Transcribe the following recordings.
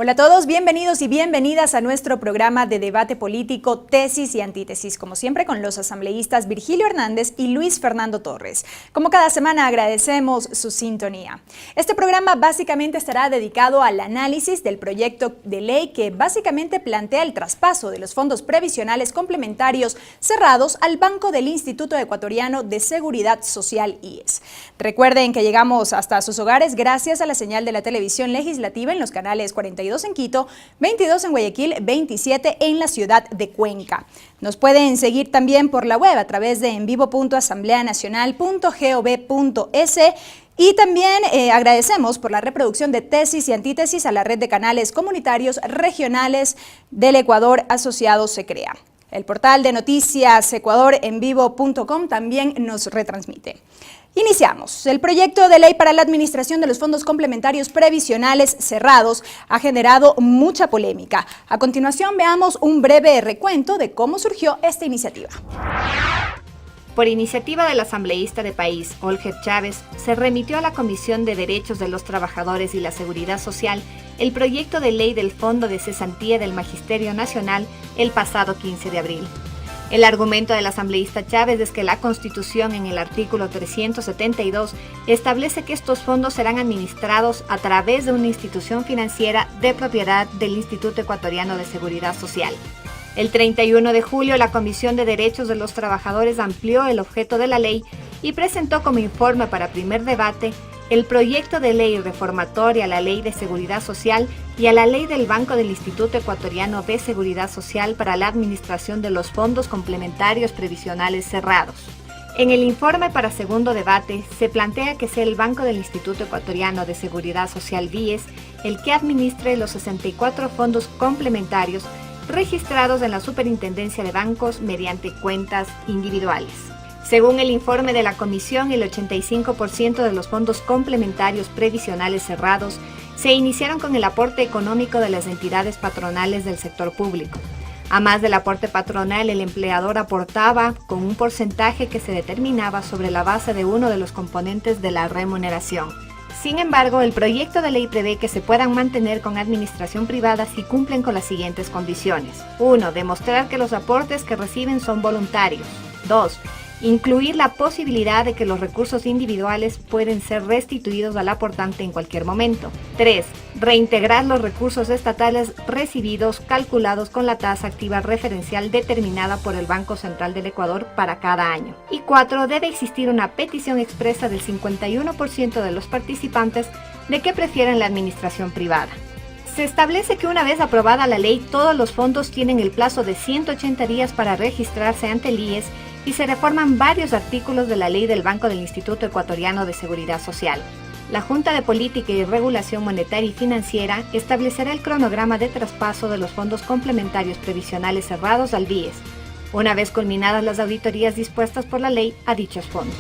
Hola a todos, bienvenidos y bienvenidas a nuestro programa de debate político Tesis y Antítesis, como siempre con los asambleístas Virgilio Hernández y Luis Fernando Torres. Como cada semana agradecemos su sintonía. Este programa básicamente estará dedicado al análisis del proyecto de ley que básicamente plantea el traspaso de los fondos previsionales complementarios cerrados al Banco del Instituto Ecuatoriano de Seguridad Social IES. Recuerden que llegamos hasta sus hogares gracias a la señal de la televisión legislativa en los canales 42 en Quito, 22 en Guayaquil, 27 en la ciudad de Cuenca. Nos pueden seguir también por la web a través de envivo.asambleanacional.gov.es y también agradecemos por la reproducción de Tesis y Antítesis a la red de canales comunitarios regionales del Ecuador asociados SECREA. El portal de noticias ecuadorenvivo.com también nos retransmite. Iniciamos. El proyecto de ley para la administración de los fondos complementarios previsionales cerrados ha generado mucha polémica. A continuación veamos un breve recuento de cómo surgió esta iniciativa. Por iniciativa del asambleísta de país, Olger Chávez, se remitió a la Comisión de Derechos de los Trabajadores y la Seguridad Social el proyecto de ley del Fondo de Cesantía del Magisterio Nacional el pasado 15 de abril. El argumento del asambleísta Chávez es que la Constitución en el artículo 372 establece que estos fondos serán administrados a través de una institución financiera de propiedad del Instituto Ecuatoriano de Seguridad Social. El 31 de julio, la Comisión de Derechos de los Trabajadores amplió el objeto de la ley y presentó como informe para primer debate el proyecto de ley reformatoria a la Ley de Seguridad Social y a la Ley del Banco del Instituto Ecuatoriano de Seguridad Social para la administración de los fondos complementarios previsionales cerrados. En el informe para segundo debate se plantea que sea el Banco del Instituto Ecuatoriano de Seguridad Social BIES el que administre los 64 fondos complementarios registrados en la Superintendencia de Bancos mediante cuentas individuales. Según el informe de la Comisión, el 85% de los fondos complementarios previsionales cerrados se iniciaron con el aporte económico de las entidades patronales del sector público. A más del aporte patronal, el empleador aportaba con un porcentaje que se determinaba sobre la base de uno de los componentes de la remuneración. Sin embargo, el proyecto de ley prevé que se puedan mantener con administración privada si cumplen con las siguientes condiciones. 1. Demostrar que los aportes que reciben son voluntarios. 2. Incluir la posibilidad de que los recursos individuales pueden ser restituidos al aportante en cualquier momento. 3. Reintegrar los recursos estatales recibidos calculados con la tasa activa referencial determinada por el Banco Central del Ecuador para cada año. Y 4. Debe existir una petición expresa del 51% de los participantes de que prefieren la administración privada. Se establece que una vez aprobada la ley, todos los fondos tienen el plazo de 180 días para registrarse ante el IES y se reforman varios artículos de la ley del Banco del Instituto Ecuatoriano de Seguridad Social. La Junta de Política y Regulación Monetaria y Financiera establecerá el cronograma de traspaso de los fondos complementarios previsionales cerrados al BIES, una vez culminadas las auditorías dispuestas por la ley a dichos fondos.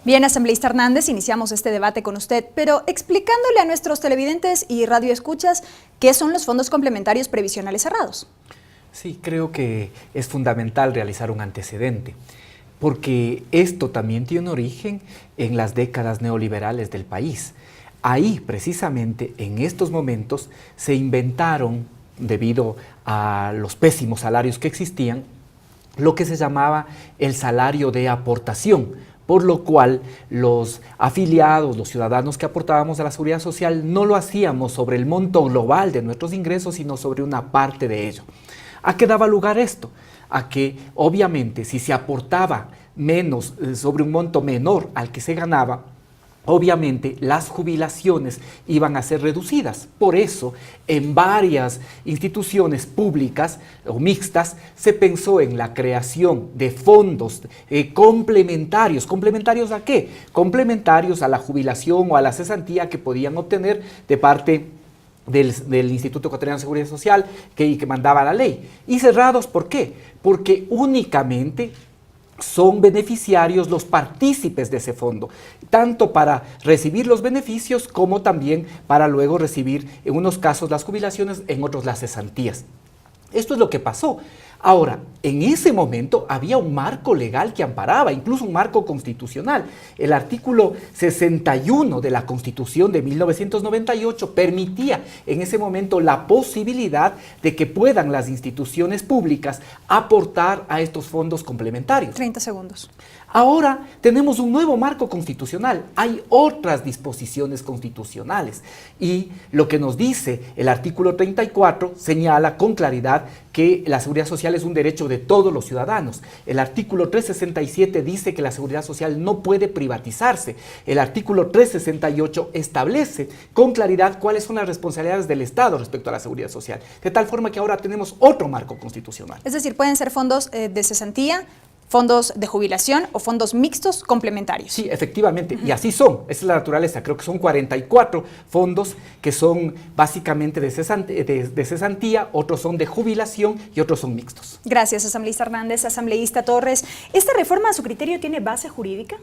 Bien, asambleísta Hernández, iniciamos este debate con usted, pero explicándole a nuestros televidentes y radioescuchas qué son los fondos complementarios previsionales cerrados. Sí, creo que es fundamental realizar un antecedente, porque esto también tiene origen en las décadas neoliberales del país. Ahí, precisamente, en estos momentos, se inventaron, debido a los pésimos salarios que existían, lo que se llamaba el salario de aportación, por lo cual los afiliados, los ciudadanos que aportábamos a la seguridad social, no lo hacíamos sobre el monto global de nuestros ingresos, sino sobre una parte de ello. ¿A qué daba lugar esto? A que, obviamente, si se aportaba menos sobre un monto menor al que se ganaba, obviamente las jubilaciones iban a ser reducidas. Por eso, en varias instituciones públicas o mixtas, se pensó en la creación de fondos complementarios. ¿Complementarios a qué? Complementarios a la jubilación o a la cesantía que podían obtener de parte del Instituto Ecuatoriano de Seguridad Social que mandaba la ley. Y cerrados, ¿por qué? Porque únicamente son beneficiarios los partícipes de ese fondo, tanto para recibir los beneficios como también para luego recibir, en unos casos, las jubilaciones, en otros las cesantías. Esto es lo que pasó. Ahora, en ese momento había un marco legal que amparaba, incluso un marco constitucional. El artículo 61 de la Constitución de 1998 permitía en ese momento la posibilidad de que puedan las instituciones públicas aportar a estos fondos complementarios. 30 segundos. Ahora tenemos un nuevo marco constitucional, hay otras disposiciones constitucionales y lo que nos dice el artículo 34 señala con claridad que la seguridad social es un derecho de todos los ciudadanos. El artículo 367 dice que la seguridad social no puede privatizarse. El artículo 368 establece con claridad cuáles son las responsabilidades del Estado respecto a la seguridad social, de tal forma que ahora tenemos otro marco constitucional. Es decir, pueden ser fondos de cesantía, fondos de jubilación o fondos mixtos complementarios. Sí, efectivamente, y así son, esa es la naturaleza, creo que son 44 fondos que son básicamente de cesantía, otros son de jubilación y otros son mixtos. Gracias, asambleísta Hernández. Asambleísta Torres, ¿esta reforma a su criterio tiene base jurídica?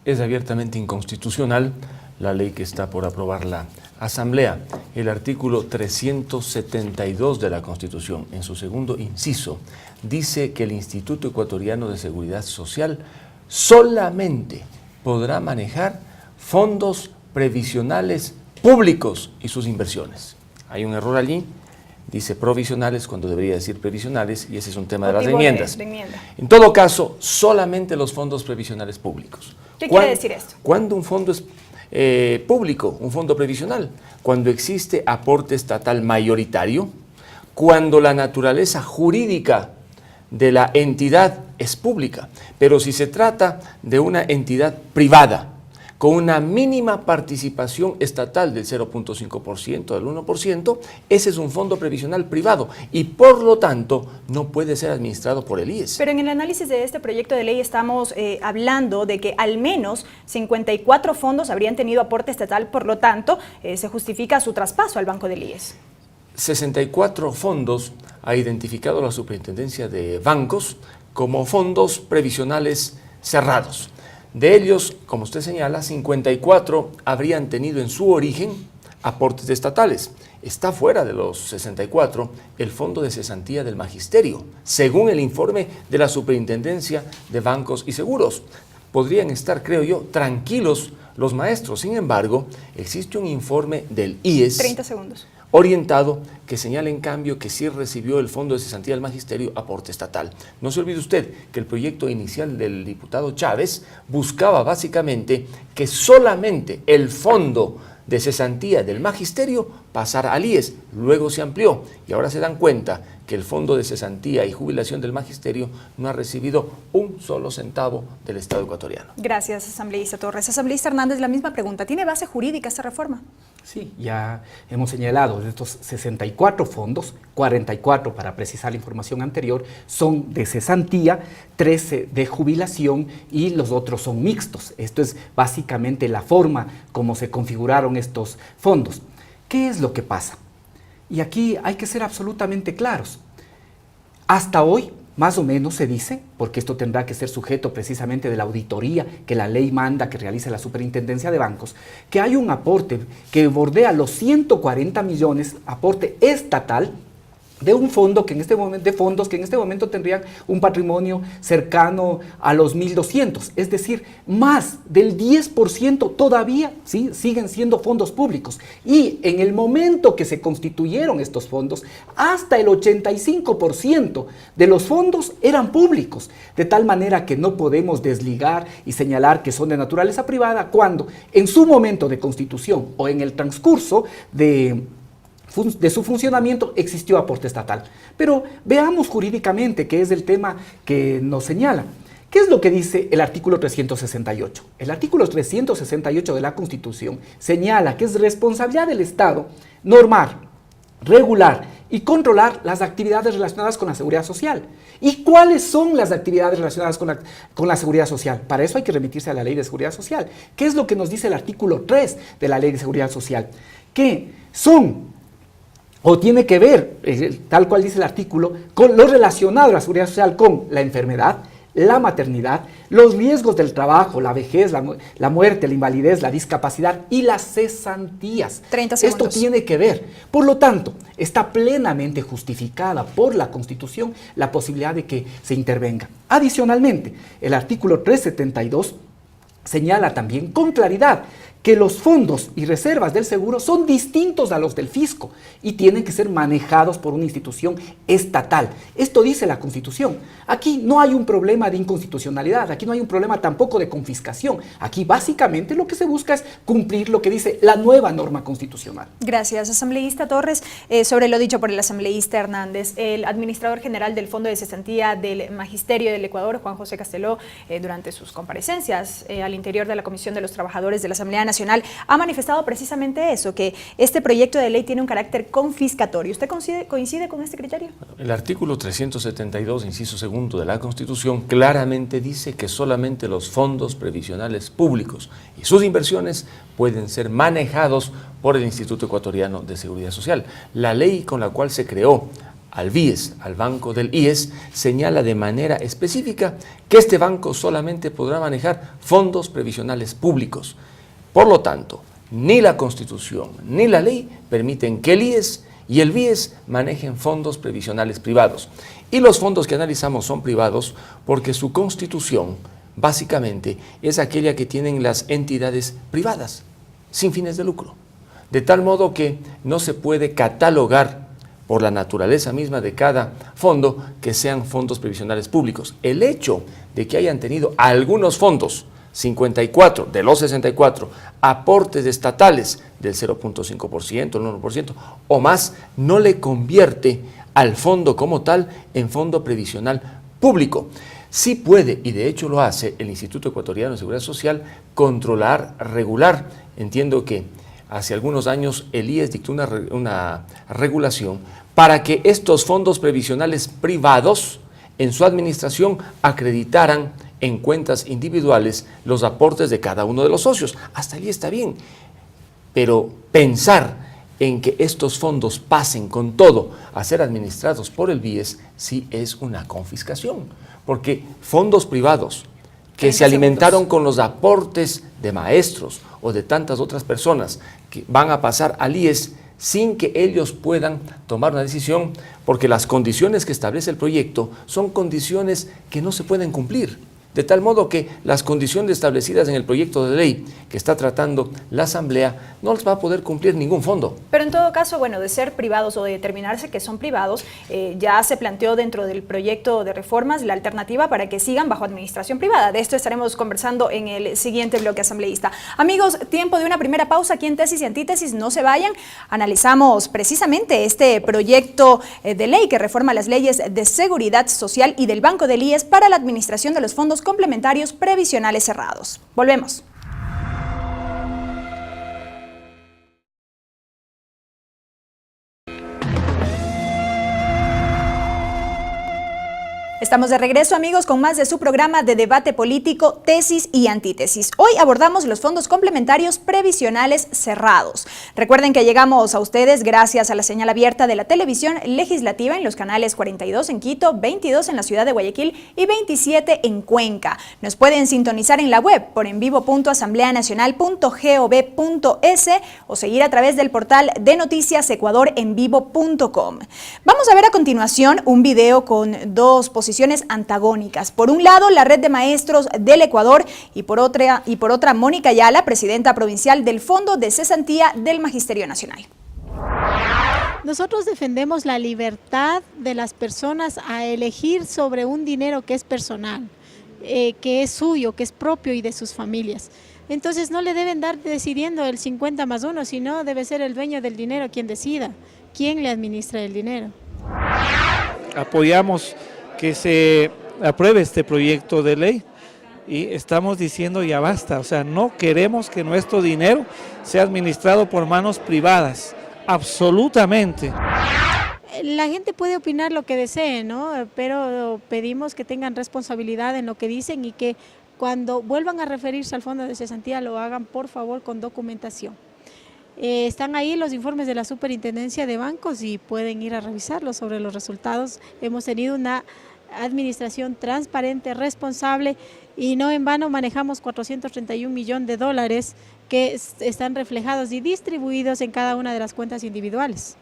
Es abiertamente inconstitucional la ley que está por aprobar la Asamblea. El artículo 372 de la Constitución, en su segundo inciso, dice que el Instituto Ecuatoriano de Seguridad Social solamente podrá manejar fondos previsionales públicos y sus inversiones. Hay un error allí, dice provisionales cuando debería decir previsionales, y ese es un tema de las enmiendas. En todo caso, solamente los fondos previsionales públicos. ¿Qué quiere decir esto? Cuando un fondo es público, un fondo previsional, cuando existe aporte estatal mayoritario, cuando la naturaleza jurídica de la entidad es pública, pero si se trata de una entidad privada con una mínima participación estatal del 0.5%, del 1%, ese es un fondo previsional privado y por lo tanto no puede ser administrado por el IES. Pero en el análisis de este proyecto de ley estamos hablando de que al menos 54 fondos habrían tenido aporte estatal, por lo tanto se justifica su traspaso al banco del IES. 64 fondos ha identificado la Superintendencia de Bancos como fondos previsionales cerrados. De ellos, como usted señala, 54 habrían tenido en su origen aportes estatales. Está fuera de los 64 el Fondo de Cesantía del Magisterio, según el informe de la Superintendencia de Bancos y Seguros. Podrían estar, creo yo, tranquilos los maestros. Sin embargo, existe un informe del IES 30 segundos. Orientado que señala en cambio que sí recibió el Fondo de Cesantía del Magisterio aporte estatal. No se olvide usted que el proyecto inicial del diputado Chávez buscaba básicamente que solamente el Fondo de Cesantía del Magisterio pasara al IES, luego se amplió y ahora se dan cuenta que el Fondo de Cesantía y Jubilación del Magisterio no ha recibido un solo centavo del Estado ecuatoriano. Gracias, asambleísta Torres. Asambleísta Hernández, la misma pregunta. ¿Tiene base jurídica esta reforma? Sí, ya hemos señalado, de estos 64 fondos, 44, para precisar la información anterior, son de cesantía, 13 de jubilación y los otros son mixtos. Esto es básicamente la forma como se configuraron estos fondos. ¿Qué es lo que pasa? Y aquí hay que ser absolutamente claros. Hasta hoy, más o menos se dice, porque esto tendrá que ser sujeto precisamente de la auditoría que la ley manda que realice la Superintendencia de Bancos, que hay un aporte que bordea los 140 millones, aporte estatal, de un fondo que en este momento, de fondos que en este momento tendrían un patrimonio cercano a los 1.200, es decir, más del 10% todavía ¿sí? siguen siendo fondos públicos. Y en el momento que se constituyeron estos fondos, hasta el 85% de los fondos eran públicos, de tal manera que no podemos desligar y señalar que son de naturaleza privada cuando en su momento de constitución o en el transcurso de su funcionamiento existió aporte estatal. Pero veamos jurídicamente qué es el tema que nos señala. ¿Qué es lo que dice el artículo 368? El artículo 368 de la Constitución señala que es responsabilidad del Estado normar, regular y controlar las actividades relacionadas con la seguridad social. ¿Y cuáles son las actividades relacionadas con la seguridad social? Para eso hay que remitirse a la Ley de Seguridad Social. ¿Qué es lo que nos dice el artículo 3 de la Ley de Seguridad Social? Que son o tiene que ver, tal cual dice el artículo, con lo relacionado a la seguridad social con la enfermedad, la maternidad, los riesgos del trabajo, la vejez, la muerte, la invalidez, la discapacidad y las cesantías. 30 segundos. Esto tiene que ver. Por lo tanto, está plenamente justificada por la Constitución la posibilidad de que se intervenga. Adicionalmente, el artículo 372 señala también con claridad que los fondos y reservas del seguro son distintos a los del fisco y tienen que ser manejados por una institución estatal. Esto dice la Constitución. Aquí no hay un problema de inconstitucionalidad, aquí no hay un problema tampoco de confiscación. Aquí básicamente lo que se busca es cumplir lo que dice la nueva norma constitucional. Gracias, asambleísta Torres. Sobre lo dicho por el asambleísta Hernández, el administrador general del Fondo de Cesantía del Magisterio del Ecuador, Juan José Casteló, durante sus comparecencias al interior de la Comisión de los Trabajadores de la Asamblea Nacional, ha manifestado precisamente eso, que este proyecto de ley tiene un carácter confiscatorio. ¿Usted coincide con este criterio? El artículo 372, inciso segundo de la Constitución, claramente dice que solamente los fondos previsionales públicos y sus inversiones pueden ser manejados por el Instituto Ecuatoriano de Seguridad Social. La ley con la cual se creó al BIES, al banco del IES, señala de manera específica que este banco solamente podrá manejar fondos previsionales públicos. Por lo tanto, ni la Constitución ni la ley permiten que el IES y el BIES manejen fondos previsionales privados. Y los fondos que analizamos son privados porque su constitución, básicamente, es aquella que tienen las entidades privadas, sin fines de lucro. De tal modo que no se puede catalogar por la naturaleza misma de cada fondo que sean fondos previsionales públicos. El hecho de que hayan tenido algunos fondos, 54 de los 64, aportes estatales del 0.5%, el 1% o más, no le convierte al fondo como tal en fondo previsional público. Sí puede, y de hecho lo hace, el Instituto Ecuatoriano de Seguridad Social, controlar, regular. Entiendo que hace algunos años el IES dictó una regulación para que estos fondos previsionales privados en su administración acreditaran en cuentas individuales los aportes de cada uno de los socios. Hasta allí está bien, pero pensar en que estos fondos pasen con todo a ser administrados por el BIES sí es una confiscación, porque fondos privados que se alimentaron con los aportes de maestros o de tantas otras personas que van a pasar al IES sin que ellos puedan tomar una decisión, porque las condiciones que establece el proyecto son condiciones que no se pueden cumplir. De tal modo que las condiciones establecidas en el proyecto de ley que está tratando la Asamblea no las va a poder cumplir ningún fondo. Pero en todo caso, bueno, de ser privados o de determinarse que son privados, ya se planteó dentro del proyecto de reformas la alternativa para que sigan bajo administración privada. De esto estaremos conversando en el siguiente bloque asambleísta. Amigos, tiempo de una primera pausa aquí en Tesis y Antítesis. No se vayan. Analizamos precisamente este proyecto de ley que reforma las leyes de seguridad social y del Banco del IES para la administración de los fondos complementarios previsionales cerrados. Volvemos. Estamos de regreso, amigos, con más de su programa de debate político, Tesis y Antítesis. Hoy abordamos los fondos complementarios previsionales cerrados. Recuerden que llegamos a ustedes gracias a la señal abierta de la televisión legislativa en los canales 42 en Quito, 22 en la ciudad de Guayaquil y 27 en Cuenca. Nos pueden sintonizar en la web por envivo.asambleanacional.gov.es o seguir a través del portal de noticias ecuadorenvivo.com. Vamos a ver a continuación un video con dos posiciones antagónicas. Por un lado, la Red de Maestros del Ecuador y por otra, Mónica Ayala, presidenta provincial del Fondo de Cesantía del Magisterio Nacional. Nosotros defendemos la libertad de las personas a elegir sobre un dinero que es personal, que es suyo, que es propio y de sus familias. Entonces no le deben dar decidiendo el 50+1, sino debe ser el dueño del dinero quien decida quién le administra el dinero. Apoyamos que se apruebe este proyecto de ley y estamos diciendo ya basta, o sea, no queremos que nuestro dinero sea administrado por manos privadas, absolutamente. La gente puede opinar lo que desee, ¿no? Pero pedimos que tengan responsabilidad en lo que dicen y que cuando vuelvan a referirse al Fondo de Cesantía lo hagan por favor con documentación. Están ahí los informes de la Superintendencia de Bancos y pueden ir a revisarlos sobre los resultados. Hemos tenido una administración transparente, responsable, y no en vano manejamos 431 millones de dólares que están reflejados y distribuidos en cada una de las cuentas individuales.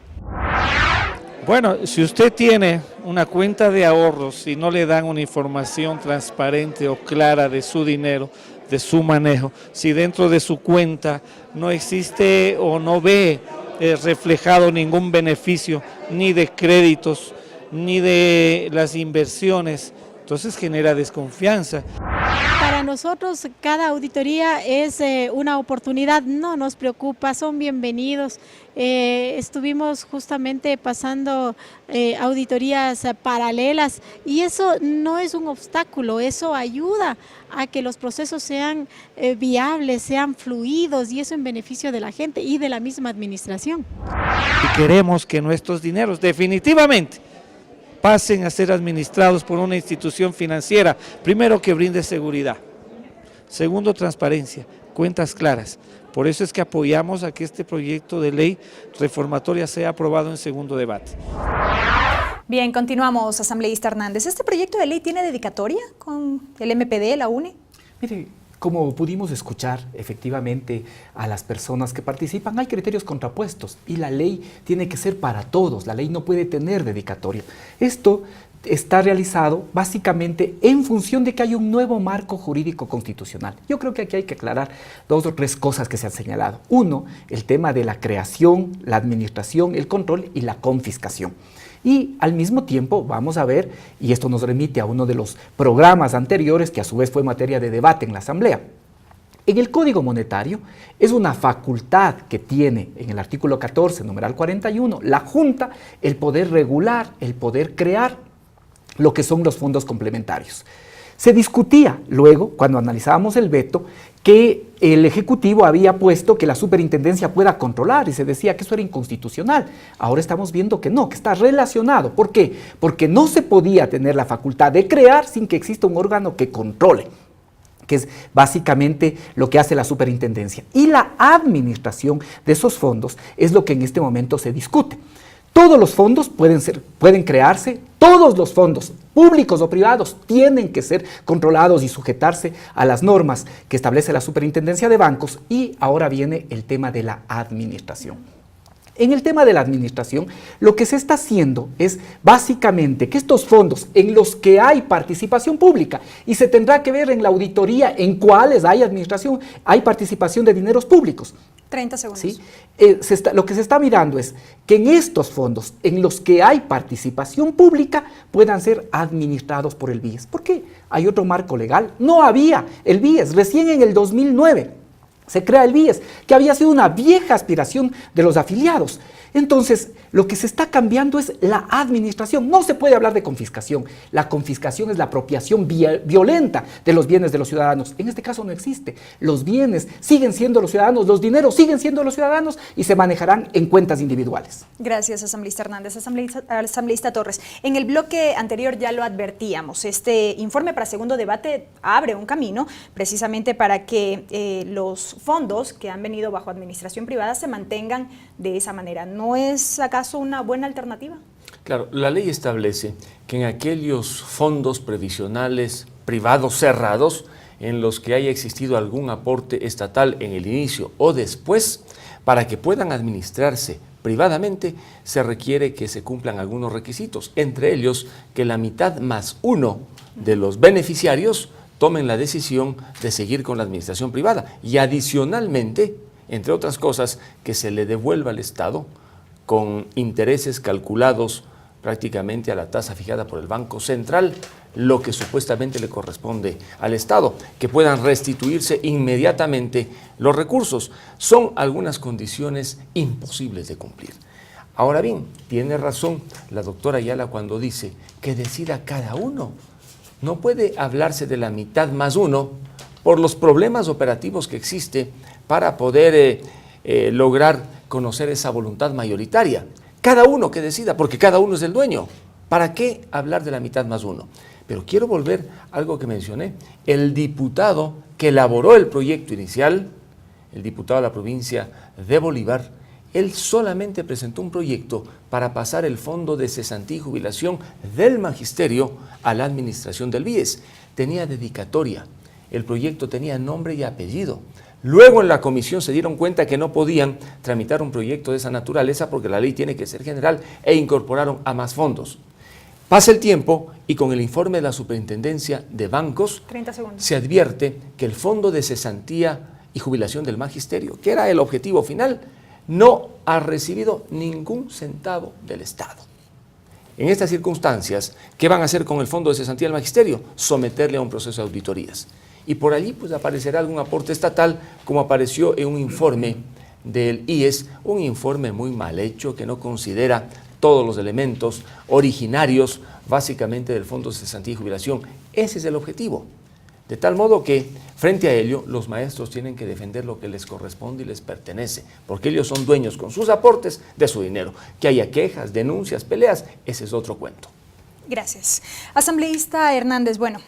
Bueno, si usted tiene una cuenta de ahorros y no le dan una información transparente o clara de su dinero, de su manejo, si dentro de su cuenta no existe o no ve reflejado ningún beneficio, ni de créditos, ni de las inversiones, entonces genera desconfianza. Para nosotros cada auditoría es una oportunidad, no nos preocupa, son bienvenidos. Estuvimos justamente pasando auditorías paralelas y eso no es un obstáculo, eso ayuda a que los procesos sean viables, sean fluidos, y eso en beneficio de la gente y de la misma administración. Y queremos que nuestros dineros definitivamente pasen a ser administrados por una institución financiera, primero que brinde seguridad, segundo transparencia, cuentas claras. Por eso es que apoyamos a que este proyecto de ley reformatoria sea aprobado en segundo debate. Bien, continuamos, asambleísta Hernández. ¿Este proyecto de ley tiene dedicatoria con el MPD, la UNE? Mire, como pudimos escuchar efectivamente a las personas que participan, hay criterios contrapuestos y la ley tiene que ser para todos, la ley no puede tener dedicatoria. Esto está realizado básicamente en función de que hay un nuevo marco jurídico constitucional. Yo creo que aquí hay que aclarar 2 o 3 cosas que se han señalado. Uno, el tema de la creación, la administración, el control y la confiscación. Y al mismo tiempo vamos a ver, y esto nos remite a uno de los programas anteriores que a su vez fue materia de debate en la Asamblea. En el Código Monetario es una facultad que tiene en el artículo 14, numeral 41, la Junta, el poder regular, el poder crear lo que son los fondos complementarios. Se discutía luego, cuando analizábamos el veto, que el Ejecutivo había puesto que la superintendencia pueda controlar y se decía que eso era inconstitucional. Ahora estamos viendo que no, que está relacionado. ¿Por qué? Porque no se podía tener la facultad de crear sin que exista un órgano que controle, que es básicamente lo que hace la superintendencia. Y la administración de esos fondos es lo que en este momento se discute. Todos los fondos pueden crearse, todos los fondos, públicos o privados, tienen que ser controlados y sujetarse a las normas que establece la Superintendencia de Bancos, y ahora viene el tema de la administración. En el tema de la administración, lo que se está haciendo es básicamente que estos fondos en los que hay participación pública, y se tendrá que ver en la auditoría en cuáles hay administración, hay participación de dineros públicos. 30 segundos. ¿Sí? Lo que se está mirando es que en estos fondos en los que hay participación pública puedan ser administrados por el BIES. ¿Por qué? ¿Hay otro marco legal? No había el BIES. Recién en el 2009 se crea el BIES, que había sido una vieja aspiración de los afiliados. Entonces, lo que se está cambiando es la administración. No se puede hablar de confiscación. La confiscación es la apropiación violenta de los bienes de los ciudadanos. En este caso no existe. Los bienes siguen siendo los ciudadanos, los dineros siguen siendo los ciudadanos y se manejarán en cuentas individuales. Gracias, asambleísta Hernández. Asambleísta Torres, en el bloque anterior ya lo advertíamos. Este informe para segundo debate abre un camino precisamente para que los fondos que han venido bajo administración privada se mantengan de esa manera. ¿No es acaso una buena alternativa? Claro, la ley establece que en aquellos fondos previsionales privados cerrados en los que haya existido algún aporte estatal en el inicio o después, para que puedan administrarse privadamente, se requiere que se cumplan algunos requisitos, entre ellos que la mitad más uno de los beneficiarios tomen la decisión de seguir con la administración privada y adicionalmente, entre otras cosas, que se le devuelva al Estado con intereses calculados prácticamente a la tasa fijada por el Banco Central, lo que supuestamente le corresponde al Estado, que puedan restituirse inmediatamente los recursos. Son algunas condiciones imposibles de cumplir. Ahora bien, tiene razón la doctora Ayala cuando dice que decida cada uno. No puede hablarse de la mitad más uno por los problemas operativos que existe para poder lograr conocer esa voluntad mayoritaria. Cada uno que decida, porque cada uno es el dueño. ¿Para qué hablar de la mitad más uno? Pero quiero volver a algo que mencioné. El diputado que elaboró el proyecto inicial, el diputado de la provincia de Bolívar, Él solamente presentó un proyecto para pasar el fondo de cesantía y jubilación del magisterio a la administración del BIES. Tenía dedicatoria, el proyecto tenía nombre y apellido. Luego en la comisión se dieron cuenta que no podían tramitar un proyecto de esa naturaleza porque la ley tiene que ser general e incorporaron a más fondos. Pasa el tiempo y con el informe de la Superintendencia de Bancos 30 segundos. se advierte que el fondo de cesantía y jubilación del magisterio, que era el objetivo final, no ha recibido ningún centavo del Estado. En estas circunstancias, ¿qué van a hacer con el fondo de cesantía del magisterio? Someterle a un proceso de auditorías. Y por allí pues aparecerá algún aporte estatal, como apareció en un informe del IES, un informe muy mal hecho que no considera todos los elementos originarios básicamente del fondo de cesantía y jubilación. Ese es el objetivo. De tal modo que, frente a ello, los maestros tienen que defender lo que les corresponde y les pertenece, porque ellos son dueños con sus aportes de su dinero. Que haya quejas, denuncias, peleas, ese es otro cuento. Gracias. Asambleísta Hernández, bueno,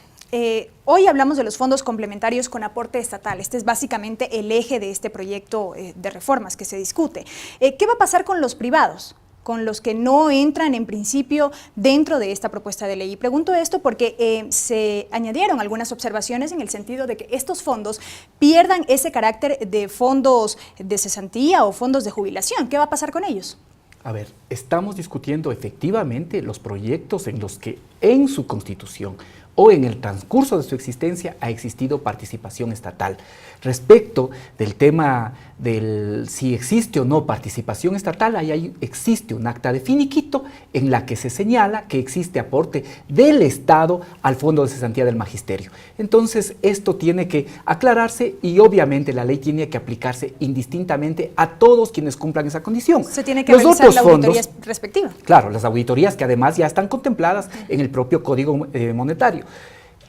hoy hablamos de los fondos complementarios con aporte estatal. Este es básicamente el eje de este proyecto de reformas que se discute. ¿Qué va a pasar con los privados? Con los que no entran en principio dentro de esta propuesta de ley. Y pregunto esto porque se añadieron algunas observaciones en el sentido de que estos fondos pierdan ese carácter de fondos de cesantía o fondos de jubilación. ¿Qué va a pasar con ellos? A ver, estamos discutiendo efectivamente los proyectos en los que en su constitución o en el transcurso de su existencia ha existido participación estatal. Respecto del tema del si existe o no participación estatal, ahí existe un acta de finiquito en la que se señala que existe aporte del Estado al Fondo de Cesantía del Magisterio. Entonces, esto tiene que aclararse y obviamente la ley tiene que aplicarse indistintamente a todos quienes cumplan esa condición. Se tiene que realizar la auditoría respectiva. Claro, las auditorías que además ya están contempladas en el propio Código Monetario.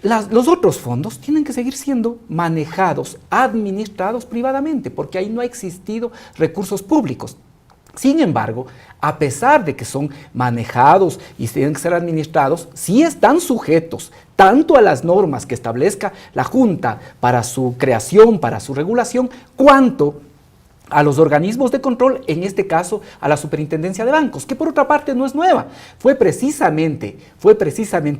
Los otros fondos tienen que seguir siendo manejados, administrados privadamente, porque ahí no ha existido recursos públicos. Sin embargo, a pesar de que son manejados y tienen que ser administrados, sí están sujetos tanto a las normas que establezca la Junta para su creación, para su regulación, cuanto a los organismos de control, en este caso a la Superintendencia de Bancos, que por otra parte no es nueva, fue precisamente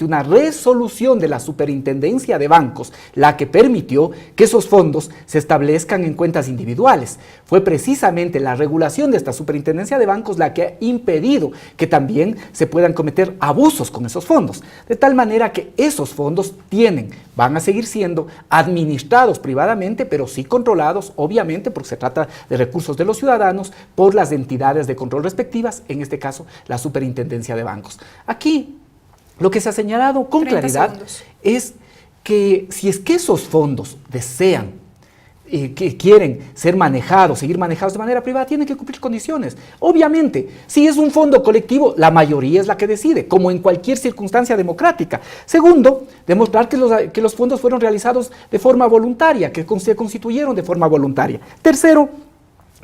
una resolución de la Superintendencia de Bancos la que permitió que esos fondos se establezcan en cuentas individuales. Fue precisamente la regulación de esta Superintendencia de Bancos la que ha impedido que también se puedan cometer abusos con esos fondos, de tal manera que esos fondos van a seguir siendo administrados privadamente, pero sí controlados, obviamente, porque se trata de recursos de los ciudadanos por las entidades de control respectivas, en este caso la Superintendencia de Bancos. Aquí lo que se ha señalado con claridad es que si es que esos fondos desean que quieren seguir manejados de manera privada, tienen que cumplir condiciones. Obviamente, si es un fondo colectivo, la mayoría es la que decide, como en cualquier circunstancia democrática. Segundo, demostrar que los fondos fueron realizados de forma voluntaria, que se constituyeron de forma voluntaria. Tercero,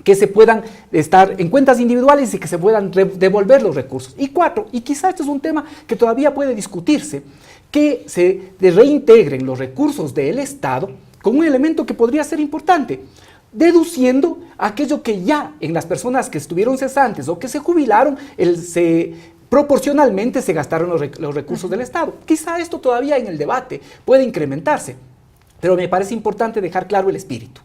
que se puedan estar en cuentas individuales y que se puedan devolver los recursos. Y cuatro, y quizá esto es un tema que todavía puede discutirse, que se reintegren los recursos del Estado con un elemento que podría ser importante, deduciendo aquello que ya en las personas que estuvieron cesantes o que se jubilaron, proporcionalmente se gastaron los recursos del Estado. Quizá esto todavía en el debate puede incrementarse, pero me parece importante dejar claro el espíritu.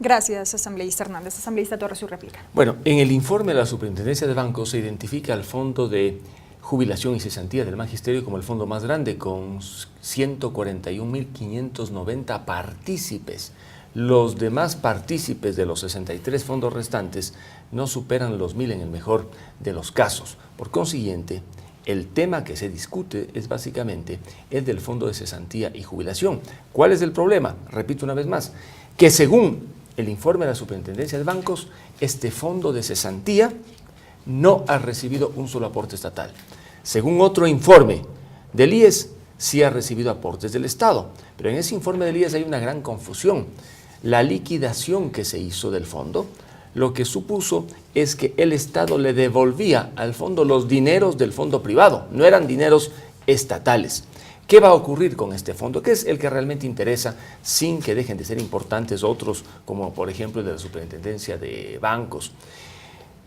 Gracias, asambleísta Hernández. Asambleísta Torres, su réplica. Bueno, en el informe de la Superintendencia de Bancos se identifica el Fondo de Jubilación y Cesantía del Magisterio como el fondo más grande, con 141.590 partícipes. Los demás partícipes de los 63 fondos restantes no superan los 1.000 en el mejor de los casos. Por consiguiente, el tema que se discute es básicamente el del Fondo de Cesantía y Jubilación. ¿Cuál es el problema? Repito una vez más, que según el informe de la Superintendencia de Bancos, este fondo de cesantía no ha recibido un solo aporte estatal. Según otro informe del IES, sí ha recibido aportes del Estado, pero en ese informe del IES hay una gran confusión. La liquidación que se hizo del fondo, lo que supuso es que el Estado le devolvía al fondo los dineros del fondo privado, no eran dineros estatales. ¿Qué va a ocurrir con este fondo? Que es el que realmente interesa, sin que dejen de ser importantes otros, como por ejemplo el de la Superintendencia de Bancos.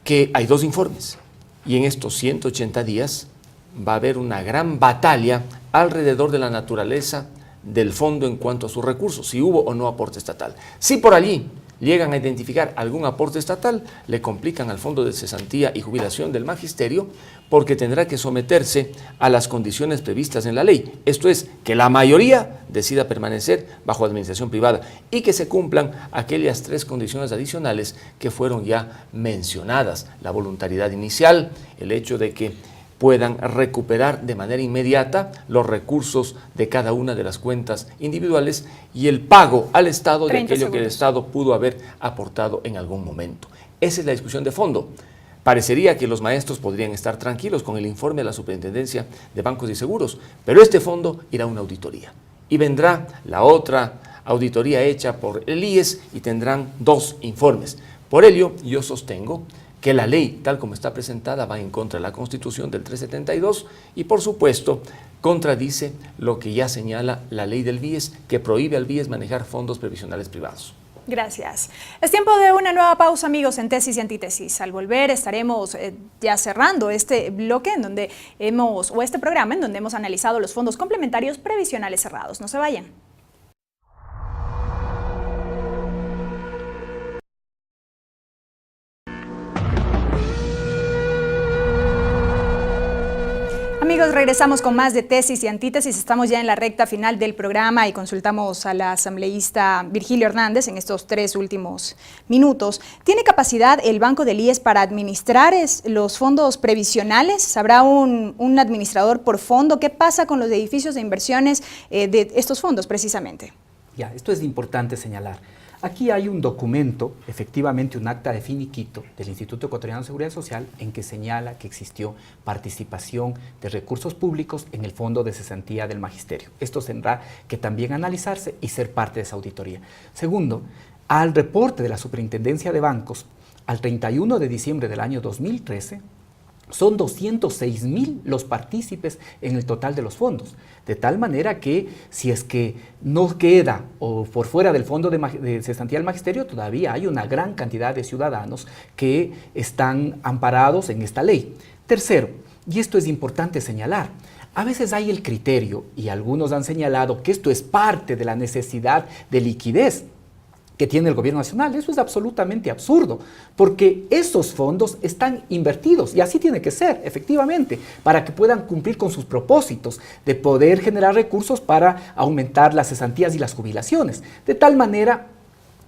que hay 2 informes y en estos 180 días va a haber una gran batalla alrededor de la naturaleza del fondo en cuanto a sus recursos, si hubo o no aporte estatal. Si por allí llegan a identificar algún aporte estatal, le complican al Fondo de Cesantía y Jubilación del Magisterio porque tendrá que someterse a las condiciones previstas en la ley. Esto es, que la mayoría decida permanecer bajo administración privada y que se cumplan aquellas 3 condiciones adicionales que fueron ya mencionadas. La voluntariedad inicial, el hecho de que puedan recuperar de manera inmediata los recursos de cada una de las cuentas individuales y el pago al Estado de aquello que el Estado pudo haber aportado en algún momento. Esa es la discusión de fondo. Parecería que los maestros podrían estar tranquilos con el informe de la Superintendencia de Bancos y Seguros, pero este fondo irá a una auditoría y vendrá la otra auditoría hecha por el IES y tendrán 2 informes. Por ello, yo sostengo que la ley, tal como está presentada, va en contra de la Constitución del 372 y, por supuesto, contradice lo que ya señala la ley del BIES, que prohíbe al BIES manejar fondos previsionales privados. Gracias. Es tiempo de una nueva pausa, amigos, en Tesis y Antítesis. Al volver estaremos ya cerrando este bloque en donde este programa en donde hemos analizado los fondos complementarios previsionales cerrados. No se vayan. Amigos, regresamos con más de Tesis y Antítesis. Estamos ya en la recta final del programa y consultamos a la asambleísta Virgilio Hernández en estos 3 últimos minutos. ¿Tiene capacidad el Banco del IES para administrar los fondos previsionales? ¿Habrá un administrador por fondo? ¿Qué pasa con los edificios de inversiones de estos fondos precisamente? Ya, esto es importante señalar. Aquí hay un documento, efectivamente un acta de finiquito del Instituto Ecuatoriano de Seguridad Social en que señala que existió participación de recursos públicos en el Fondo de Cesantía del Magisterio. Esto tendrá que también analizarse y ser parte de esa auditoría. Segundo, al reporte de la Superintendencia de Bancos, al 31 de diciembre del año 2013, son 206,000 los partícipes en el total de los fondos, de tal manera que si es que no queda o por fuera del Fondo de Cesantía del Magisterio, todavía hay una gran cantidad de ciudadanos que están amparados en esta ley. Tercero, y esto es importante señalar, a veces hay el criterio, y algunos han señalado que esto es parte de la necesidad de liquidez que tiene el gobierno nacional. Eso es absolutamente absurdo, porque esos fondos están invertidos, y así tiene que ser, efectivamente, para que puedan cumplir con sus propósitos de poder generar recursos para aumentar las cesantías y las jubilaciones, de tal manera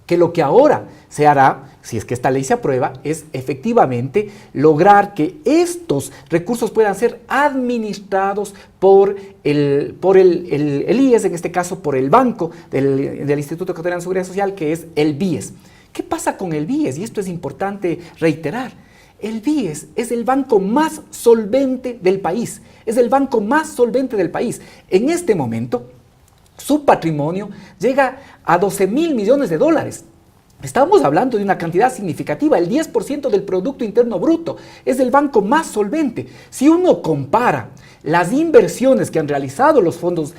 que lo que ahora se hará, si es que esta ley se aprueba, es efectivamente lograr que estos recursos puedan ser administrados por el IES, en este caso por el banco del Instituto Ecuatoriano de Seguridad Social, que es el BIES. ¿Qué pasa con el BIES? Y esto es importante reiterar. El BIES es el banco más solvente del país, es el banco más solvente del país. En este momento, su patrimonio llega a 12,000 millones de dólares. Estamos hablando de una cantidad significativa, el 10% del Producto Interno Bruto. Es el banco más solvente. Si uno compara las inversiones que han realizado los fondos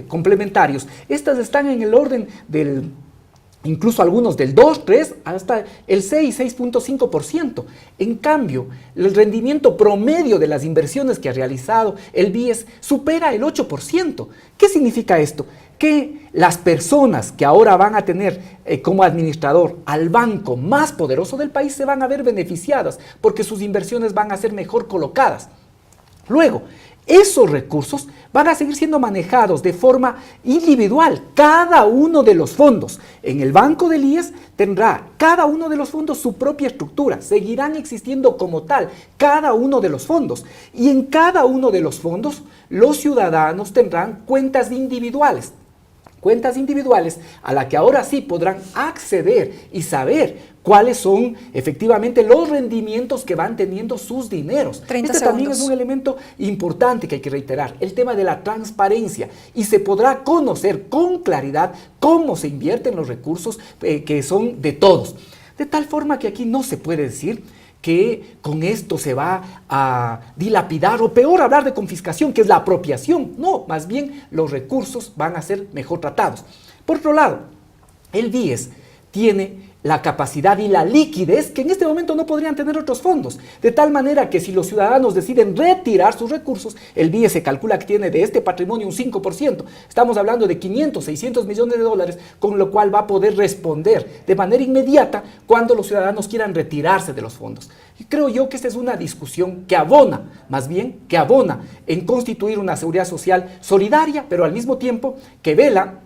complementarios, estas están en el orden del, incluso algunos del 2, 3, hasta el 6, 6.5%. En cambio, el rendimiento promedio de las inversiones que ha realizado el BIES supera el 8%. ¿Qué significa esto? Que las personas que ahora van a tener como administrador al banco más poderoso del país se van a ver beneficiadas porque sus inversiones van a ser mejor colocadas. Luego, esos recursos van a seguir siendo manejados de forma individual. Cada uno de los fondos en el banco del IES tendrá cada uno de los fondos su propia estructura. Seguirán existiendo como tal cada uno de los fondos. Y en cada uno de los fondos los ciudadanos tendrán cuentas individuales. Cuentas individuales a la que ahora sí podrán acceder y saber cuáles son efectivamente los rendimientos que van teniendo sus dineros. También es un elemento importante que hay que reiterar, el tema de la transparencia, y se podrá conocer con claridad cómo se invierten los recursos que son de todos. De tal forma que aquí no se puede decir que con esto se va a dilapidar, o peor, hablar de confiscación, que es la apropiación. No, más bien los recursos van a ser mejor tratados. Por otro lado, el BIES tiene la capacidad y la liquidez que en este momento no podrían tener otros fondos. De tal manera que si los ciudadanos deciden retirar sus recursos, el BIE se calcula que tiene de este patrimonio un 5%. Estamos hablando de 500, 600 millones de dólares, con lo cual va a poder responder de manera inmediata cuando los ciudadanos quieran retirarse de los fondos. Y creo yo que esta es una discusión que abona, más bien que abona en constituir una seguridad social solidaria, pero al mismo tiempo que vela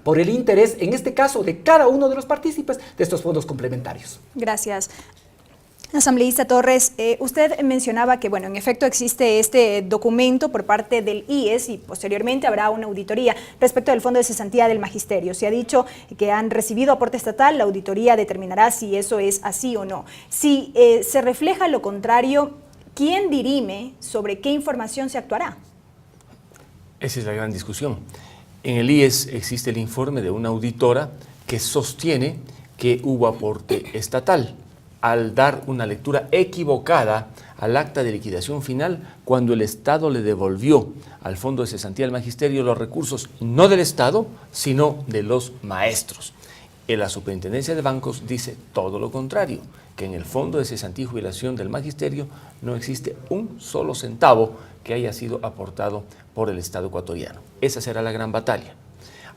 por el interés, en este caso, de cada uno de los partícipes de estos fondos complementarios. Gracias. Asambleísta Torres, usted mencionaba que, bueno, en efecto existe este documento por parte del IES y posteriormente habrá una auditoría respecto del Fondo de Cesantía del Magisterio. Se ha dicho que han recibido aporte estatal, la auditoría determinará si eso es así o no. Si se refleja lo contrario, ¿quién dirime sobre qué información se actuará? Esa es la gran discusión. En el IES existe el informe de una auditora que sostiene que hubo aporte estatal al dar una lectura equivocada al acta de liquidación final cuando el Estado le devolvió al Fondo de Cesantía del Magisterio los recursos no del Estado, sino de los maestros. En la Superintendencia de Bancos dice todo lo contrario, que en el Fondo de Cesantía y Jubilación del Magisterio no existe un solo centavo que haya sido aportado por el Estado ecuatoriano. Esa será la gran batalla.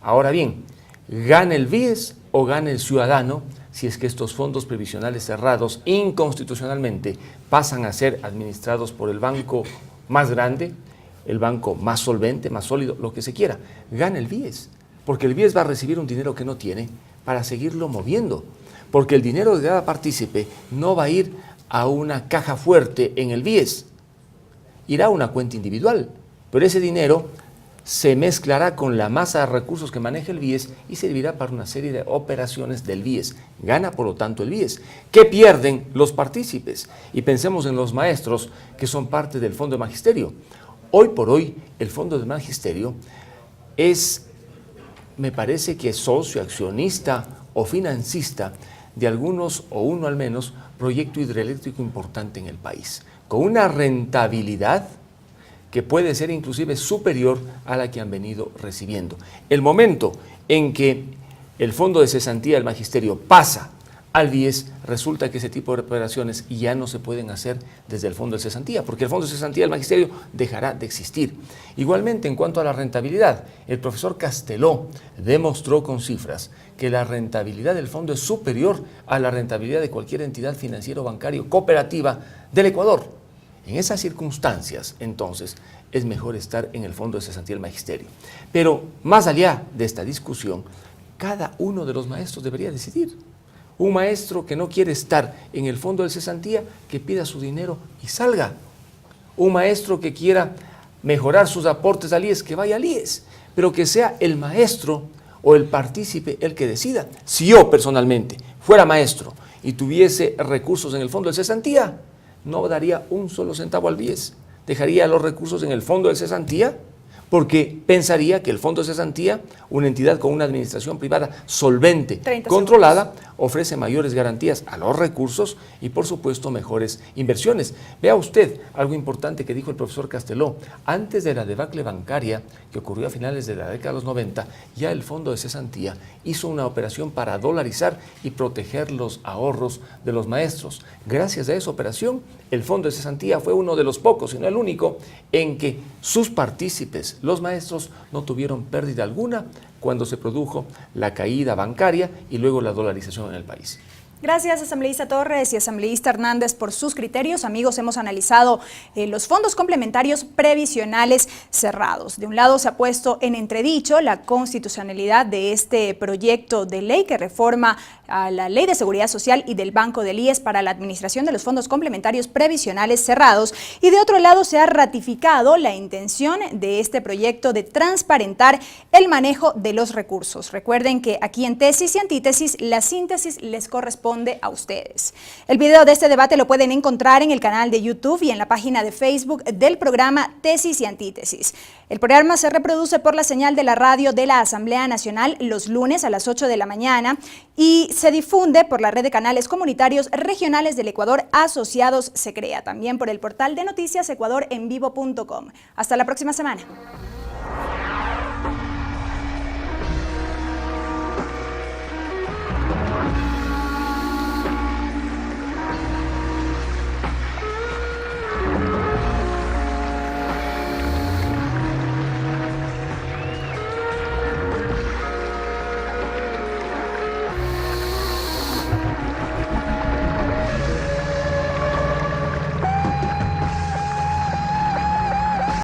Ahora bien, ¿gana el BIES o gana el ciudadano si es que estos fondos previsionales cerrados inconstitucionalmente pasan a ser administrados por el banco más grande, el banco más solvente, más sólido, lo que se quiera? Gana el BIES, porque el BIES va a recibir un dinero que no tiene para seguirlo moviendo, porque el dinero de cada partícipe no va a ir a una caja fuerte en el BIES, irá a una cuenta individual, pero ese dinero se mezclará con la masa de recursos que maneja el BIES y servirá para una serie de operaciones del BIES. Gana, por lo tanto, el BIES. ¿Qué pierden los partícipes? Y pensemos en los maestros que son parte del Fondo de Magisterio. Hoy por hoy, el Fondo de Magisterio es, me parece que es socio, accionista o financista de algunos, o uno al menos, proyecto hidroeléctrico importante en el país, con una rentabilidad que puede ser inclusive superior a la que han venido recibiendo. El momento en que el Fondo de Cesantía del Magisterio pasa al BIES, resulta que ese tipo de operaciones ya no se pueden hacer desde el Fondo de Cesantía, porque el Fondo de Cesantía del Magisterio dejará de existir. Igualmente, en cuanto a la rentabilidad, el profesor Casteló demostró con cifras que la rentabilidad del fondo es superior a la rentabilidad de cualquier entidad financiera o bancaria cooperativa del Ecuador. En esas circunstancias, entonces, es mejor estar en el Fondo de Cesantía del Magisterio. Pero, más allá de esta discusión, cada uno de los maestros debería decidir. Un maestro que no quiere estar en el Fondo de Cesantía, que pida su dinero y salga. Un maestro que quiera mejorar sus aportes al IES, que vaya al IES, pero que sea el maestro o el partícipe el que decida. Si yo, personalmente, fuera maestro y tuviese recursos en el Fondo de Cesantía, no daría un solo centavo al BIES, dejaría los recursos en el Fondo de Cesantía, porque pensaría que el Fondo de Cesantía, una entidad con una administración privada solvente, controlada, ofrece mayores garantías a los recursos y, por supuesto, mejores inversiones. Vea usted algo importante que dijo el profesor Casteló. Antes de la debacle bancaria, que ocurrió a finales de la década de los 90, ya el Fondo de Cesantía hizo una operación para dolarizar y proteger los ahorros de los maestros. Gracias a esa operación, el Fondo de Cesantía fue uno de los pocos, y no el único, en que sus partícipes, los maestros, no tuvieron pérdida alguna cuando se produjo la caída bancaria y luego la dolarización en el país. Gracias, asambleísta Torres y asambleísta Hernández, por sus criterios. Amigos, hemos analizado los fondos complementarios previsionales cerrados. De un lado se ha puesto en entredicho la constitucionalidad de este proyecto de ley que reforma a la Ley de Seguridad Social y del Banco del IES para la administración de los fondos complementarios previsionales cerrados. Y de otro lado se ha ratificado la intención de este proyecto de transparentar el manejo de los recursos. Recuerden que aquí en Tesis y Antítesis, la síntesis les corresponde a ustedes. El video de este debate lo pueden encontrar en el canal de YouTube y en la página de Facebook del programa Tesis y Antítesis. El programa se reproduce por la señal de la radio de la Asamblea Nacional los lunes a las 8 de la mañana y se difunde por la red de canales comunitarios regionales del Ecuador asociados Se Crea, también por el portal de noticias ecuadorenvivo.com. Hasta la próxima semana.